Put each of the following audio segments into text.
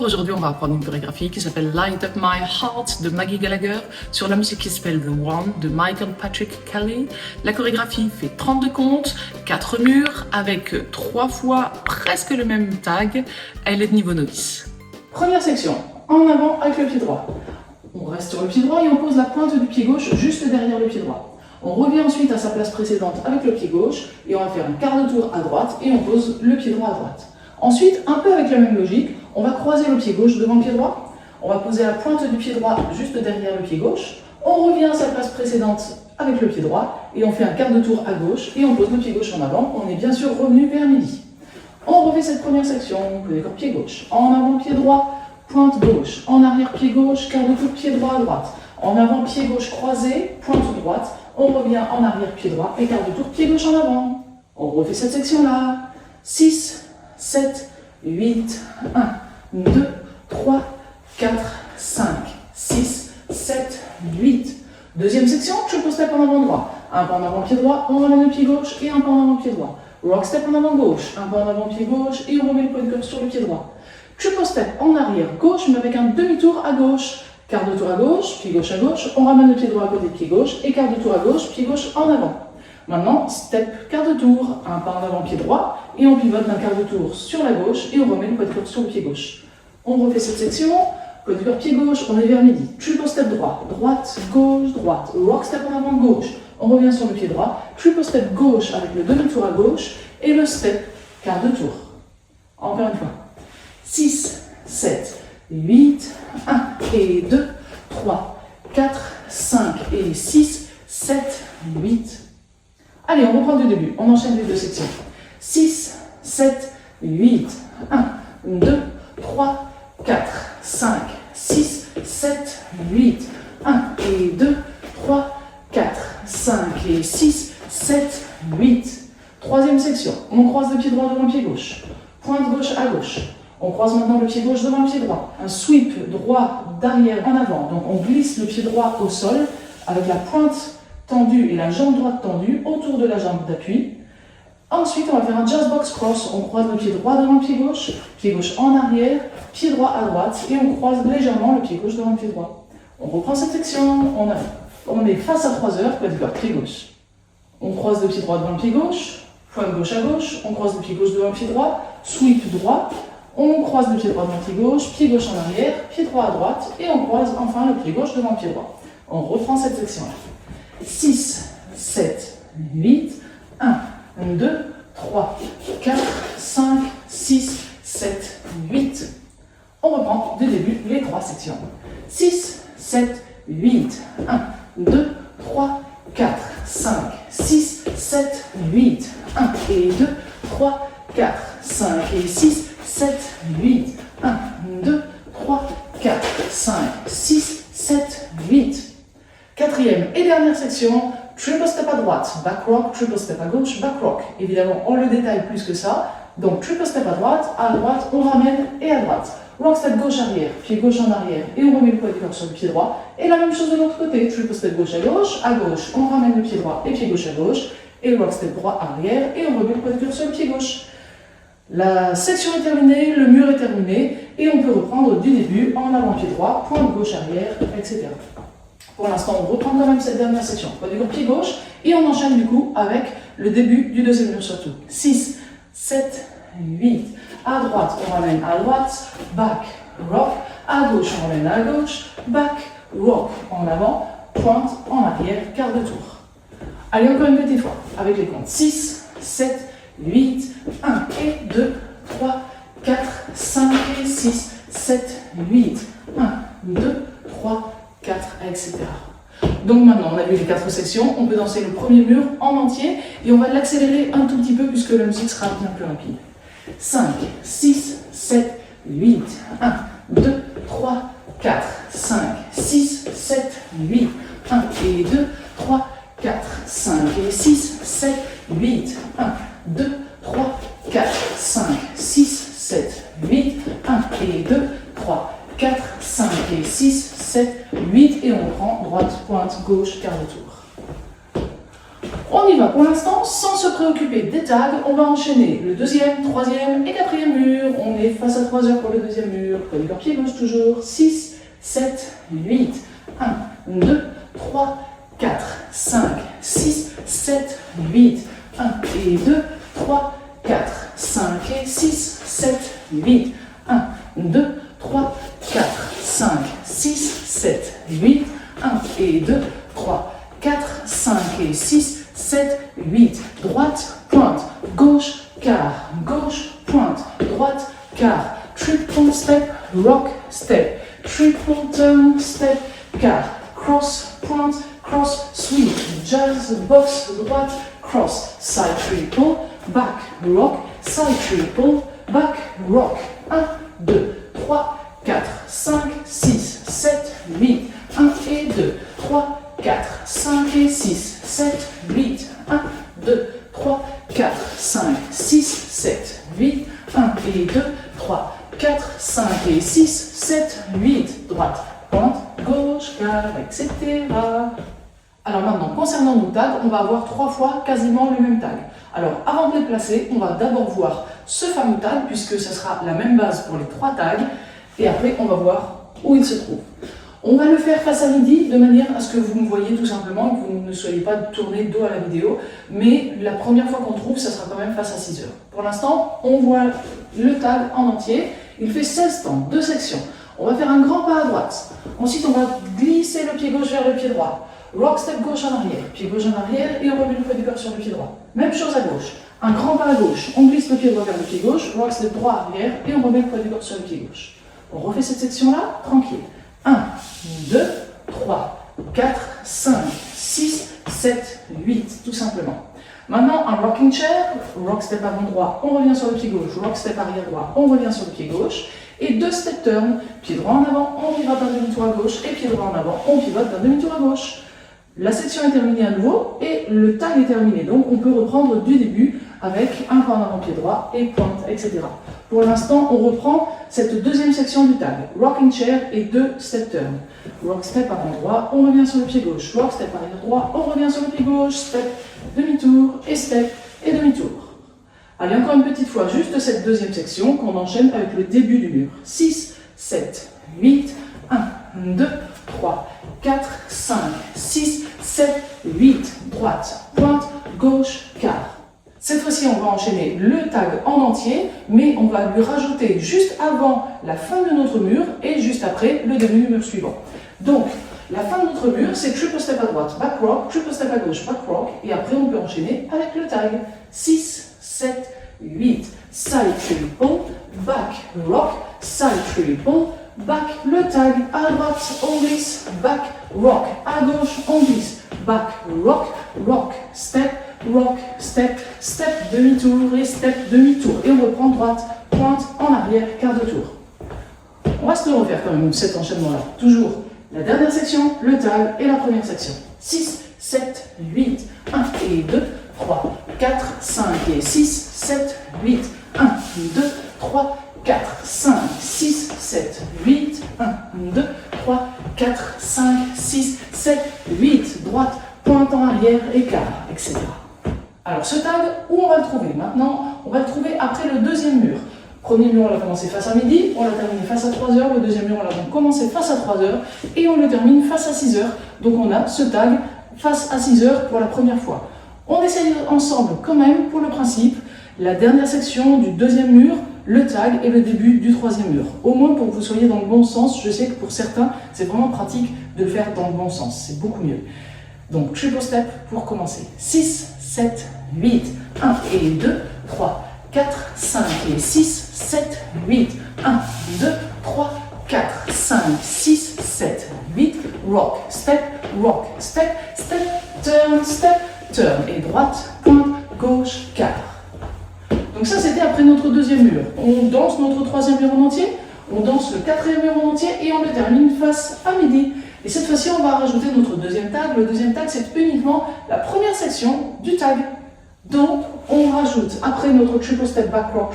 aujourd'hui on va apprendre une chorégraphie qui s'appelle Light Up My Heart de Maggie Gallagher sur la musique qui s'appelle The One de Michael Patrick Kelly. La chorégraphie fait 32 comptes, 4 murs avec 3 fois presque le même tag. Elle est de niveau novice. Première section, en avant avec le pied droit. On reste sur le pied droit et on pose la pointe du pied gauche juste derrière le pied droit. On revient ensuite à sa place précédente avec le pied gauche et on va faire un quart de tour à droite et on pose le pied droit à droite. Ensuite, un peu avec la même logique, on va croiser le pied gauche devant le pied droit, on va poser la pointe du pied droit juste derrière le pied gauche, on revient à sa place précédente avec le pied droit et on fait un quart de tour à gauche et on pose le pied gauche en avant, on est bien sûr revenu vers midi. On refait cette première section, pied gauche, en avant pied droit, pointe gauche, en arrière pied gauche, quart de tour pied droit à droite, en avant pied gauche croisé, pointe droite, on revient en arrière pied droit et quart de tour pied gauche en avant. On refait cette section-là, 6, 7, 8, 1, 2, 3, 4, 5, 6, 7, 8. Deuxième section, triple step en avant droit. Un pas en avant pied droit, on ramène le pied gauche et un pas en avant pied droit. Rock step en avant gauche, un pas en avant pied gauche et on remet le point de corde sur le pied droit. Triple step en arrière gauche mais avec un demi-tour à gauche. Quart de tour à gauche, à gauche, on ramène le pied droit à côté de pied gauche et quart de tour à gauche, pied gauche en avant. Maintenant, step, quart de tour, un pas en avant pied droit, et on pivote d'un quart de tour sur la gauche, et on remet le point de corde sur le pied gauche. On refait cette section, point de corde pied gauche, on est vers midi. Triple step droit, droite, gauche, droite, rock step en avant gauche, on revient sur le pied droit, triple step gauche avec le demi-tour à gauche, et le step, quart de tour. Encore une fois. 6, 7, 8, 1 et 2, 3, 4, 5 et 6, 7, 8. Allez, on reprend du début, on enchaîne les deux sections. 6, 7, 8, 1, 2, 3, 4, 5, 6, 7, 8, 1 et 2, 3, 4, 5 et 6, 7, 8. Troisième section, on croise le pied droit devant le pied gauche, pointe gauche à gauche. On croise maintenant le pied gauche devant le pied droit. Un sweep droit d'arrière en avant. Donc on glisse le pied droit au sol avec la pointe tendue et la jambe droite tendue autour de la jambe d'appui. Ensuite, on va faire un jazz box cross. On croise le pied droit devant le pied gauche en arrière, pied droit à droite et on croise légèrement le pied gauche devant le pied droit. On reprend cette section. On est face à 3 heures, pied gauche. On croise le pied droit devant le pied gauche, pointe gauche à gauche. On croise le pied gauche devant le pied droit, sweep droit. On croise le pied droit devant le pied gauche en arrière, pied droit à droite, et on croise enfin le pied gauche devant le pied droit. On reprend cette section-là. 6, 7, 8, 1, 2, 3, 4, 5, 6, 7, 8. On reprend du début les 3 sections. 6, 7, 8, 1, 2, 3, 4, 5, 6, 7, 8, 1 et 2, 3, 4, 5 et 6, 7, 8, 1, 2, 3, 4, 5, 6, 7, 8. Quatrième et dernière section, triple step à droite, back rock, triple step à gauche, back rock. Évidemment, on le détaille plus que ça. Donc, triple step à droite, on ramène et à droite. Rock step gauche arrière, pied gauche en arrière et on remet le poids du corps sur le pied droit. Et la même chose de l'autre côté, triple step gauche, à gauche, on ramène le pied droit et pied gauche à gauche. Et rock step droit arrière et on remet le poids du corps sur le pied gauche. La section est terminée, le mur est terminé et on peut reprendre du début en avant pied droit, pointe gauche arrière, etc. Pour l'instant, on reprend quand même cette dernière section. Poids du corps pied gauche et on enchaîne du coup avec le début du deuxième mur surtout. 6, 7, 8. À droite, on ramène à droite, back, rock. À gauche, on ramène à gauche, back, rock. En avant, pointe, en arrière, quart de tour. Allez, encore une petite fois avec les comptes. 6, 7, 8, 1 et 2, 3, 4, 5 et 6, 7, 8, 1, 2, 3, 4, etc. Donc maintenant, on a vu les 4 sections, on peut danser le premier mur en entier et on va l'accélérer un tout petit peu puisque la musique sera bien plus rapide. 5, 6, 7, 8, 1, 2, 3, 4, 5, 6, 7, 8, 1 et 2, 3, 4, 5 et 6, 7, 8, 1, 2, 3, 4, 5, 6, 7, 8, 1 et 2, 3, 4, 5 et 6, 7, 8 et on prend droite, pointe, gauche, quart de tour. On y va pour l'instant sans se préoccuper des tags. On va enchaîner le deuxième, troisième et quatrième mur. On est face à 3 heures pour le deuxième mur. Prenez le pied gauche toujours. 6, 7, 8. 1, 2, 3, 4, 5, 6, 7, 8. 1 et 2, 3, 4, 5 et 6, 7, 8. 1, 2, 3, 4, 5, 6, 7, 8. 1 et 2, 3, 4, 5 et 6, 7, 8. Droite, pointe, gauche, quart, gauche, pointe, droite, quart. Triple step, rock, step. Triple turn, step, quart. Cross, pointe, cross, sweep. Jazz, box, droite, cross. Side triple, back, rock. Side triple, back, rock. 1, 2, 3, 4, 5, 6, 7, 8. 1 et 2, 3, 4, 5 et 6, 7, 8. 1, 2, 3, 4, 5, 6, 7, 8. 1 et 2, 3, 4, 5 et 6, 7, 8. Droite, pointe, gauche, quart, etc. Alors maintenant, concernant nos tags, on va avoir 3 fois quasiment le même tag. Alors avant de les placer, on va d'abord voir ce fameux tag, puisque ce sera la même base pour les 3 tags. Et après, on va voir où il se trouve. On va le faire face à midi, de manière à ce que vous me voyez tout simplement, que vous ne soyez pas tourné dos à la vidéo. Mais la première fois qu'on trouve, ça sera quand même face à 6 heures. Pour l'instant, on voit le tag en entier. Il fait 16 temps, 2 sections. On va faire un grand pas à droite. Ensuite, on va glisser le pied gauche vers le pied droit. Rock step gauche en arrière, pied gauche en arrière et on remet le poids du corps sur le pied droit. Même chose à gauche. Un grand pas à gauche, on glisse le pied droit vers le pied gauche, rock step droit arrière et on remet le poids du corps sur le pied gauche. On refait cette section-là, tranquille. 1, 2, 3, 4, 5, 6, 7, 8, tout simplement. Maintenant, un rocking chair, rock step avant droit, on revient sur le pied gauche, rock step arrière droit, on revient sur le pied gauche. Et 2 step turn, pied droit en avant, on pivote d'un demi-tour à gauche, et pied droit en avant, on pivote d'un demi-tour à gauche. La section est terminée à nouveau, et le tag est terminé. Donc on peut reprendre du début avec un pas en avant pied droit, et pointe, etc. Pour l'instant, on reprend cette deuxième section du tag. Rocking chair et 2 step turn. Rock step avant droit, on revient sur le pied gauche. Rock step arrière droit, on revient sur le pied gauche. Step, demi-tour, et step, et demi-tour. Allez, encore une petite fois, juste cette deuxième section qu'on enchaîne avec le début du mur. 6, 7, 8, 1, 2, 3, 4, 5, 6, 7, 8, droite, pointe, gauche, quart. Cette fois-ci, on va enchaîner le tag en entier, mais on va lui rajouter juste avant la fin de notre mur et juste après le début du mur suivant. Donc, la fin de notre mur, c'est triple step à droite, back rock, triple step à gauche, back rock, et après on peut enchaîner avec le tag. 6, 7, 8, side triple, back rock, side triple, back, le tag, à droite, on glisse, back rock, à gauche, on glisse, back rock, rock, step, step, demi-tour et step, demi-tour. Et on reprend droite, pointe, en arrière, quart de tour. On va se le refaire quand même cet enchaînement-là. Toujours la dernière section, le tag et la première section. 6, 7, 8, 1 et 2, 3, 4, 5 et 6, 7, 8, 1, 2, 3, 4, 5, 6, 7, 8, 1, 2, 3, 4, 5, 6, 7, 8, droite, pointe en arrière, écart, etc. Alors ce tag, où on va le trouver? Maintenant, on va le trouver après le deuxième mur. Premier mur, on l'a commencé face à midi, on l'a terminé face à 3 heures. Le deuxième mur, on l'a donc commencé face à 3 heures et on le termine face à 6 heures. Donc on a ce tag face à 6 heures pour la première fois. On essaye ensemble quand même, pour le principe, la dernière section du deuxième mur, le tag et le début du troisième mur. Au moins pour que vous soyez dans le bon sens. Je sais que pour certains, c'est vraiment pratique de le faire dans le bon sens. C'est beaucoup mieux. Donc triple step pour commencer. 6, 7, 8, 1 et 2, 3, 4, 5 et 6, 7, 8, 1, 2, 3, 4, 5, 6, 7, 8, rock, step, step, turn, et droite, pointe, gauche, quart. Donc ça c'était après notre deuxième mur. On danse notre troisième mur en entier, on danse le quatrième mur en entier et on le termine face à midi. Et cette fois-ci on va rajouter notre deuxième tag. Le deuxième tag c'est uniquement la première section du tag. Donc on rajoute après notre triple step back rock,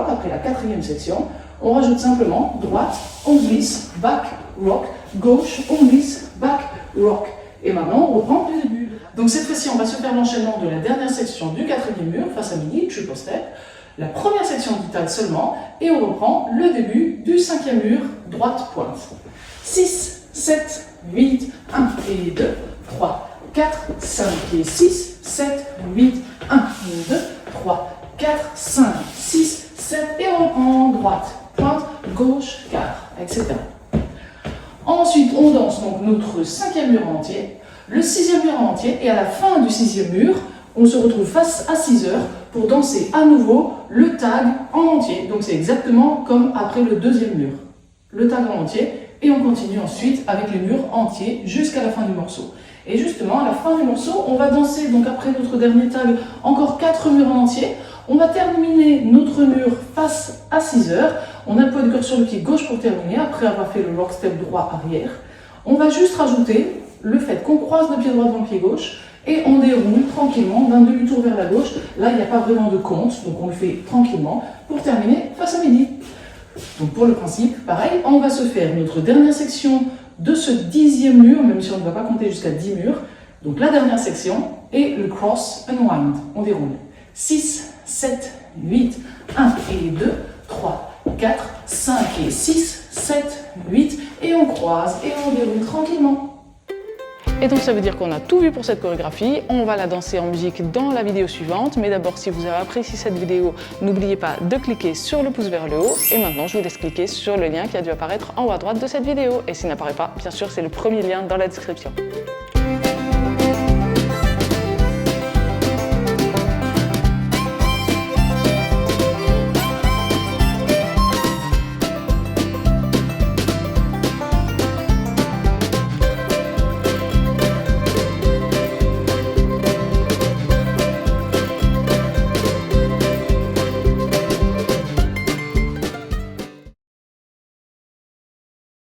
après la quatrième section, on rajoute simplement droite, on glisse, back, rock, gauche, on glisse, back, rock. Et maintenant on reprend du début. Donc cette fois-ci, on va se faire l'enchaînement de la dernière section du 4e mur face à midi, triple step. La première section du tas seulement, et on reprend le début du 5e mur, droite pointe. 6, 7, 8, 1 et 2, 3, 4, 5 et 6, 7, 8, 1 et 2, 3, 4, 5, 6, 7 et on reprend droite, pointe, gauche, 4, etc. Ensuite, on danse donc notre 5e mur entier, le 6e mur entier et à la fin du 6e mur, on se retrouve face à 6 heures pour danser à nouveau le tag en entier. Donc c'est exactement comme après le 2e mur. Le tag en entier et on continue ensuite avec les murs entiers jusqu'à la fin du morceau. Et justement, à la fin du morceau, on va danser, donc après notre dernier tag, encore 4 murs en entier. On va terminer notre mur face à 6 heures. On a le poids du corps sur le pied gauche pour terminer, après avoir fait le lock step droit arrière. On va juste rajouter le fait qu'on croise le pied droit devant le pied gauche et on déroule tranquillement d'un demi-tour vers la gauche. Là, il n'y a pas vraiment de compte, donc on le fait tranquillement pour terminer face à midi. Donc pour le principe, pareil, on va se faire notre dernière section de ce 10e mur, même si on ne va pas compter jusqu'à 10 murs. Donc la dernière section et le cross unwind. On déroule 6, 7, 8, 1 et 2, 3, 4, 5 et 6, 7, 8 et on croise et on déroule tranquillement. Et donc ça veut dire qu'on a tout vu pour cette chorégraphie, on va la danser en musique dans la vidéo suivante, mais d'abord si vous avez apprécié cette vidéo, n'oubliez pas de cliquer sur le pouce vers le haut, et maintenant je vous laisse cliquer sur le lien qui a dû apparaître en haut à droite de cette vidéo, et s'il n'apparaît pas, bien sûr c'est le premier lien dans la description.